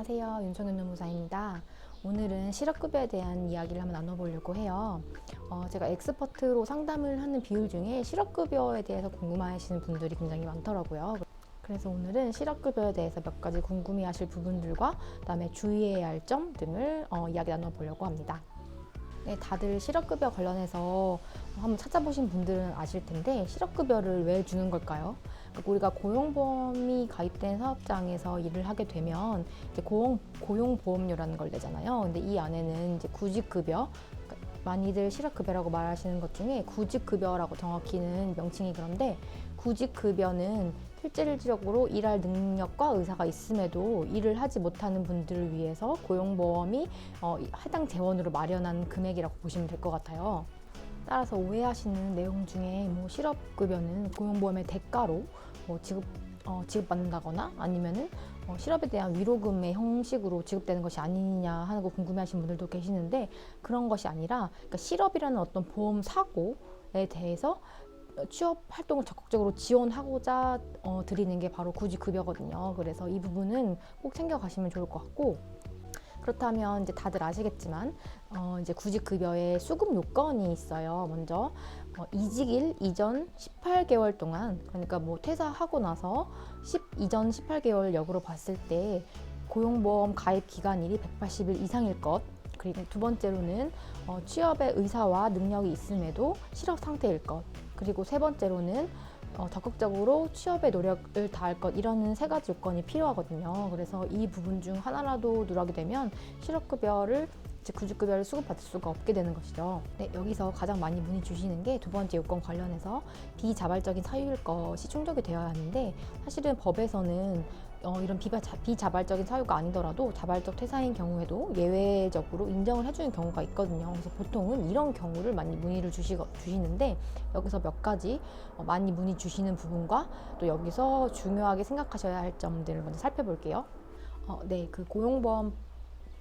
안녕하세요. 윤성윤 노무사입니다. 오늘은 실업급여에 대한 이야기를 한번 나눠보려고 해요. 제가 엑스퍼트로 상담을 하는 비율 중에 실업급여에 대해서 궁금해하시는 분들이 굉장히 많더라고요. 그래서 오늘은 실업급여에 대해서 몇 가지 궁금해하실 부분들과 그다음에 주의해야 할 점 등을 이야기 나눠보려고 합니다. 네, 다들 실업급여 관련해서 한번 찾아보신 분들은 아실 텐데 실업급여를 왜 주는 걸까요? 그러니까 우리가 고용보험이 가입된 사업장에서 일을 하게 되면 이제 고용보험료라는 걸 내잖아요. 근데 이 안에는 이제 구직급여, 그러니까 많이들 실업급여라고 말하시는 것 중에 구직급여라고 정확히는 명칭이 그런데 구직급여는 실질적으로 일할 능력과 의사가 있음에도 일을 하지 못하는 분들을 위해서 고용보험이 해당 재원으로 마련한 금액이라고 보시면 될 것 같아요. 따라서 오해하시는 내용 중에 실업급여는 고용보험의 대가로 지급받는다거나 아니면은 실업에 대한 위로금의 형식으로 지급되는 것이 아니냐 하는 거 궁금해하시는 분들도 계시는데 그런 것이 아니라 그러니까 실업이라는 어떤 보험 사고에 대해서 취업 활동을 적극적으로 지원하고자 드리는 게 바로 구직급여거든요. 그래서 이 부분은 꼭 챙겨가시면 좋을 것 같고 그렇다면 이제 다들 아시겠지만 이제 구직급여에 수급 요건이 있어요. 먼저 이직일 이전 18개월 동안 그러니까 퇴사하고 나서 이전 18개월 역으로 봤을 때 고용보험 가입 기간일이 180일 이상일 것. 그리고 두 번째로는 취업의 의사와 능력이 있음에도 실업 상태일 것. 그리고 세 번째로는 적극적으로 취업에 노력을 다할 것 이런 세 가지 요건이 필요하거든요. 그래서 이 부분 중 하나라도 누락이 되면 실업급여를 구직급여를 수급받을 수가 없게 되는 것이죠. 네, 여기서 가장 많이 문의 주시는 게 두 번째 요건 관련해서 비자발적인 사유일 것이 충족이 되어야 하는데 사실은 법에서는 이런 비자발적인 사유가 아니더라도 자발적 퇴사인 경우에도 예외적으로 인정을 해주는 경우가 있거든요. 그래서 보통은 이런 경우를 많이 문의를 주시는데 여기서 몇 가지 많이 문의 주시는 부분과 또 여기서 중요하게 생각하셔야 할 점들을 먼저 살펴볼게요. 네, 그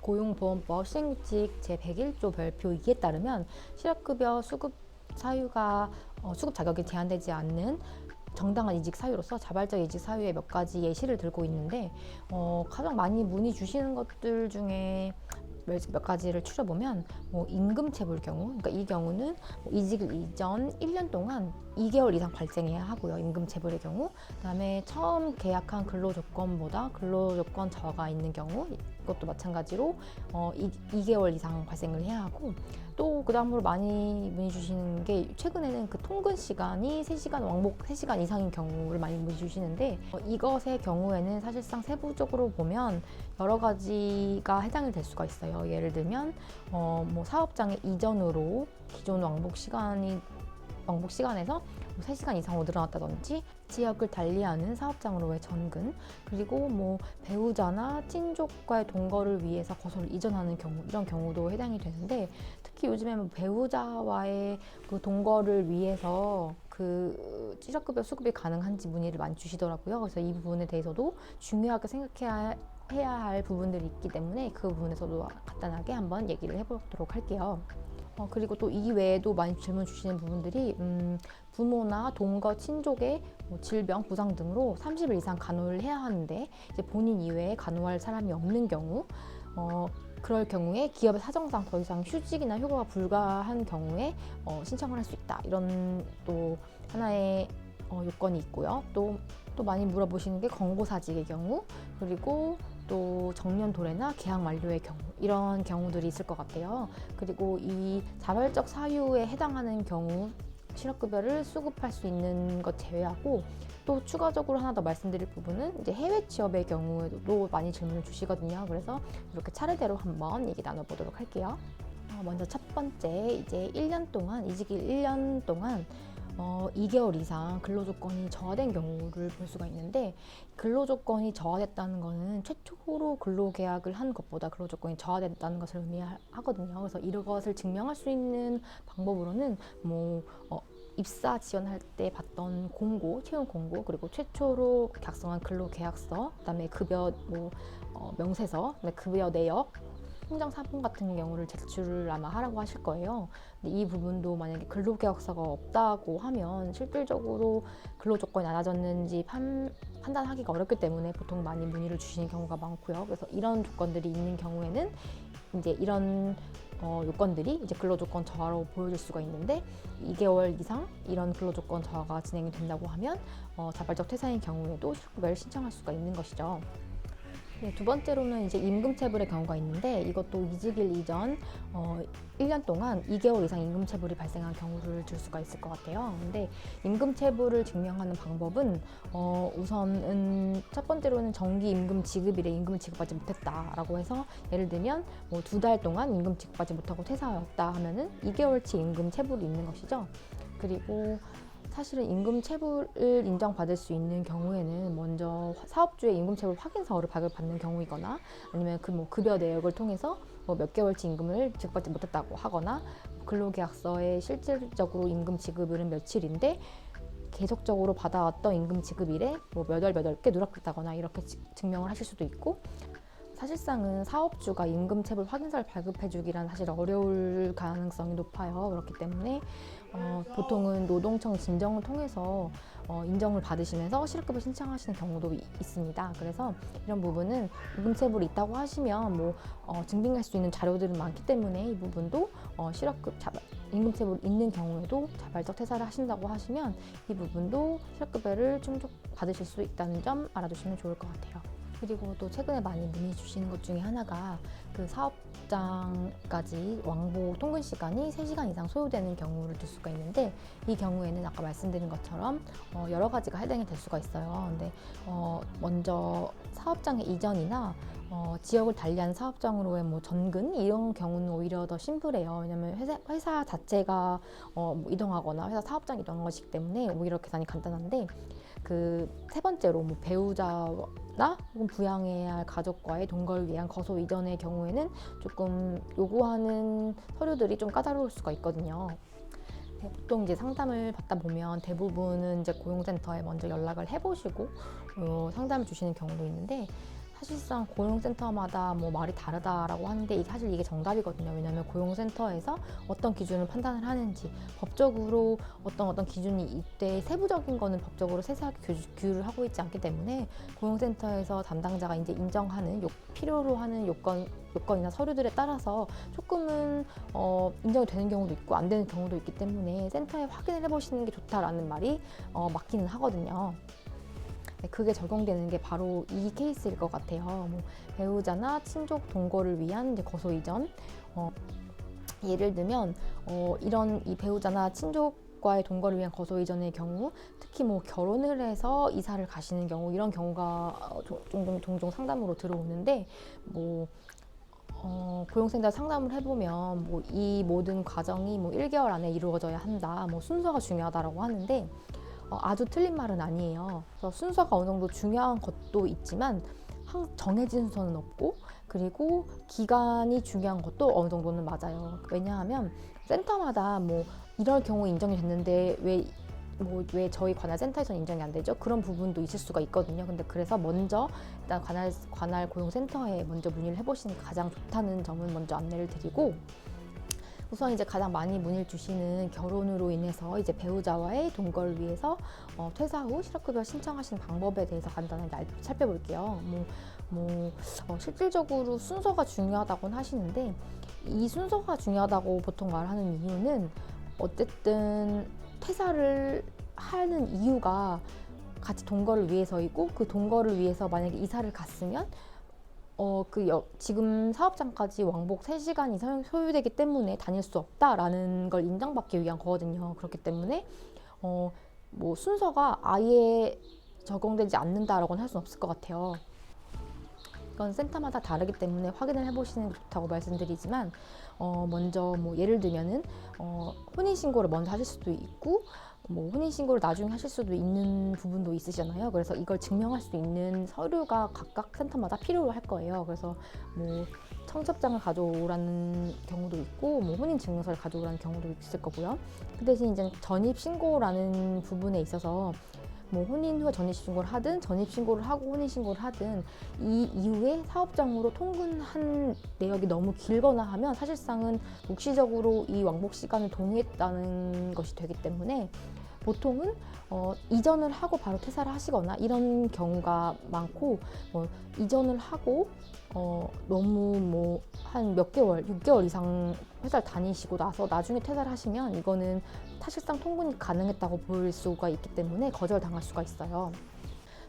고용보험법 시행규칙 제101조 별표 2에 따르면 실업급여 수급 사유가 수급 자격이 제한되지 않는 정당한 이직 사유로서 자발적 이직 사유의 몇 가지 예시를 들고 있는데 가장 많이 문의 주시는 것들 중에 몇 가지를 추려보면 임금체불 경우, 그러니까 이 경우는 이직 이전 1년 동안 2개월 이상 발생해야 하고요. 임금체불의 경우. 그다음에 처음 계약한 근로조건보다 근로조건 저하가 있는 경우 이것도 마찬가지로 2개월 이상 발생을 해야 하고 또 그다음으로 많이 문의 주시는 게 최근에는 그 통근 시간이 3시간 왕복 3시간 이상인 경우를 많이 문의 주시는데 이것의 경우에는 사실상 세부적으로 보면 여러 가지가 해당이 될 수가 있어요. 예를 들면 사업장의 이전으로 기존 왕복 시간에서 3시간 이상으로 늘어났다든지 지역을 달리하는 사업장으로의 전근 그리고 배우자나 친족과의 동거를 위해서 거소를 이전하는 경우 이런 경우도 해당이 되는데 특히 요즘에 배우자와의 그 동거를 위해서 그 실업급여 수급이 가능한지 문의를 많이 주시더라고요. 그래서 이 부분에 대해서도 중요하게 해야 할 부분들이 있기 때문에 그 부분에서도 간단하게 한번 얘기를 해보도록 할게요. 그리고 또 이 외에도 많이 질문 주시는 부분들이 부모나 동거 친족의 질병, 부상 등으로 30일 이상 간호를 해야 하는데 이제 본인 이외에 간호할 사람이 없는 경우 그럴 경우에 기업의 사정상 더 이상 휴직이나 휴가가 불가한 경우에 신청을 할 수 있다. 이런 또 하나의 요건이 있고요. 또 많이 물어보시는 게 권고사직의 경우 그리고 또 정년 도래나 계약 만료의 경우 이런 경우들이 있을 것 같아요. 그리고 이 자발적 사유에 해당하는 경우 실업급여를 수급할 수 있는 것 제외하고 또 추가적으로 하나 더 말씀드릴 부분은 이제 해외 취업의 경우에도 많이 질문을 주시거든요. 그래서 이렇게 차례대로 한번 얘기 나눠보도록 할게요. 먼저 첫 번째 이제 1년 동안 이직일 1년 동안 2개월 이상 근로조건이 저하된 경우를 볼 수가 있는데 근로조건이 저하됐다는 것은 최초로 근로계약을 한 것보다 근로조건이 저하됐다는 것을 의미하거든요. 그래서 이것을 증명할 수 있는 방법으로는 입사 지원할 때 봤던 채용 공고, 그리고 최초로 작성한 근로계약서, 그다음에 급여 명세서, 급여 내역 통장 사본 같은 경우를 제출을 아마 하라고 하실 거예요. 근데 이 부분도 만약에 근로계약서가 없다고 하면 실질적으로 근로조건이 낮아졌는지 판단하기가 어렵기 때문에 보통 많이 문의를 주시는 경우가 많고요. 그래서 이런 조건들이 있는 경우에는 이제 이런 요건들이 이제 근로조건 저하로 보여질 수가 있는데 2개월 이상 이런 근로조건 저하가 진행이 된다고 하면 자발적 퇴사인 경우에도 실업급여를 신청할 수가 있는 것이죠. 네, 두 번째로는 이제 임금체불의 경우가 있는데 이것도 이직일 이전 1년 동안 2개월 이상 임금체불이 발생한 경우를 들 수가 있을 것 같아요. 근데 임금체불을 증명하는 방법은 우선은 첫 번째로는 정기 임금 지급일에 임금을 지급받지 못했다라고 해서 예를 들면 뭐 2달 동안 임금 지급받지 못하고 퇴사하였다 하면은 2개월치 임금체불이 있는 것이죠. 그리고 사실은 임금체불을 인정받을 수 있는 경우에는 먼저 사업주의 임금체불 확인서를 발급받는 경우이거나 아니면 그 급여 내역을 통해서 몇 개월치 임금을 지급받지 못했다고 하거나 근로계약서에 실질적으로 임금 지급일은 며칠인데 계속적으로 받아왔던 임금 지급일에 몇 월 게 누락됐다거나 이렇게 증명을 하실 수도 있고 사실상은 사업주가 임금체불 확인서를 발급해주기란 사실 어려울 가능성이 높아요. 그렇기 때문에 보통은 노동청 진정을 통해서 인정을 받으시면서 실업급여 신청하시는 경우도 있습니다. 그래서 이런 부분은 임금체불이 있다고 하시면 증빙할 수 있는 자료들은 많기 때문에 이 부분도 임금체불 있는 경우에도 자발적 퇴사를 하신다고 하시면 이 부분도 실업급여를 충족 받으실 수 있다는 점 알아두시면 좋을 것 같아요. 그리고 또 최근에 많이 문의 주시는 것 중에 하나가 그 사업장까지 왕복 통근 시간이 3시간 이상 소요되는 경우를 들 수가 있는데 이 경우에는 아까 말씀드린 것처럼 여러 가지가 해당이 될 수가 있어요. 근데 먼저 사업장의 이전이나 지역을 달리한 사업장으로의 전근 이런 경우는 오히려 더 심플해요. 왜냐하면 회사 자체가 이동하거나 회사 사업장 이동한 것이기 때문에 오히려 계산이 간단한데 그 세 번째로 배우자나 혹은 부양해야 할 가족과의 동거를 위한 거소 이전의 경우에는 조금 요구하는 서류들이 좀 까다로울 수가 있거든요. 보통 이제 상담을 받다 보면 대부분은 이제 고용센터에 먼저 연락을 해보시고 상담을 주시는 경우도 있는데 사실상 고용센터마다 말이 다르다라고 하는데 이게 정답이거든요. 왜냐하면 고용센터에서 어떤 기준을 판단을 하는지 법적으로 어떤 기준이 이때 세부적인 거는 법적으로 세세하게 규율을 하고 있지 않기 때문에 고용센터에서 담당자가 이제 인정하는 필요로 하는 요건이나 서류들에 따라서 조금은 인정이 되는 경우도 있고 안 되는 경우도 있기 때문에 센터에 확인을 해보시는 게 좋다라는 말이 맞기는 하거든요. 그게 적용되는 게 바로 이 케이스일 것 같아요. 배우자나 친족 동거를 위한 이제 거소 이전. 예를 들면 이런 이 배우자나 친족과의 동거를 위한 거소 이전의 경우, 특히 결혼을 해서 이사를 가시는 경우 이런 경우가 종종 상담으로 들어오는데 고용센터 상담을 해보면 이 모든 과정이 1개월 안에 이루어져야 한다. 순서가 중요하다라고 하는데. 아주 틀린 말은 아니에요. 그래서 순서가 어느 정도 중요한 것도 있지만 정해진 순서는 없고 그리고 기간이 중요한 것도 어느 정도는 맞아요. 왜냐하면 센터마다 이럴 경우 인정이 됐는데 왜 저희 관할 센터에서는 인정이 안 되죠? 그런 부분도 있을 수가 있거든요. 근데 그래서 먼저 일단 관할 고용센터에 먼저 문의를 해보시는 게 가장 좋다는 점은 먼저 안내를 드리고 우선 이제 가장 많이 문의를 주시는 결혼으로 인해서 이제 배우자와의 동거를 위해서 퇴사 후 실업급여 신청하시는 방법에 대해서 간단하게 살펴볼게요. 실질적으로 순서가 중요하다고는 하시는데 이 순서가 중요하다고 보통 말하는 이유는 어쨌든 퇴사를 하는 이유가 같이 동거를 위해서이고 그 동거를 위해서 만약에 이사를 갔으면 지금 사업장까지 왕복 3시간이 소요되기 때문에 다닐 수 없다라는 걸 인정받기 위한 거거든요. 그렇기 때문에 순서가 아예 적용되지 않는다라고는 할 수는 없을 것 같아요. 이건 센터마다 다르기 때문에 확인을 해보시는 게 좋다고 말씀드리지만 먼저 예를 들면은 혼인신고를 먼저 하실 수도 있고 혼인신고를 나중에 하실 수도 있는 부분도 있으시잖아요. 그래서 이걸 증명할 수 있는 서류가 각각 센터마다 필요로 할 거예요. 그래서 청첩장을 가져오라는 경우도 있고 혼인증명서를 가져오라는 경우도 있을 거고요. 그 대신 이제 전입신고라는 부분에 있어서 뭐 혼인 후에 전입신고를 하든 전입신고를 하고 혼인신고를 하든 이 이후에 사업장으로 통근한 내역이 너무 길거나 하면 사실상은 묵시적으로 이 왕복 시간을 동의했다는 것이 되기 때문에 보통은 이전을 하고 바로 퇴사를 하시거나 이런 경우가 많고, 이전을 하고 너무 뭐 한 몇 개월, 6개월 이상 회사를 다니시고 나서 나중에 퇴사를 하시면 이거는 사실상 통근이 가능했다고 볼 수가 있기 때문에 거절당할 수가 있어요.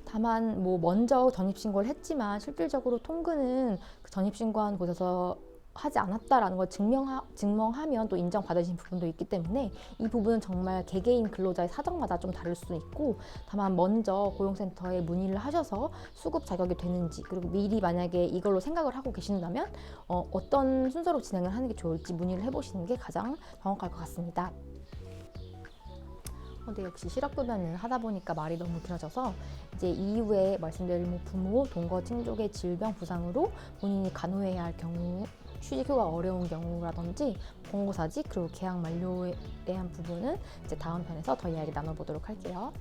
다만 뭐 먼저 전입신고를 했지만 실질적으로 통근은 그 전입신고한 곳에서 하지 않았다라는 걸 증명하면 또 인정받으신 부분도 있기 때문에 이 부분은 정말 개개인 근로자의 사정마다 좀 다를 수 있고, 다만 먼저 고용센터에 문의를 하셔서 수급 자격이 되는지, 그리고 미리 만약에 이걸로 생각을 하고 계신다면 어떤 순서로 진행을 하는 게 좋을지 문의를 해보시는 게 가장 정확할 것 같습니다. 근데 역시 실업급여는 하다 보니까 말이 너무 길어져서 이제 이후에 말씀드린 뭐 부모, 동거, 친족의 질병 부상으로 본인이 간호해야 할 경우, 취직휴가 어려운 경우라든지 권고사직, 그리고 계약 만료에 대한 부분은 이제 다음 편에서 더 이야기 나눠보도록 할게요.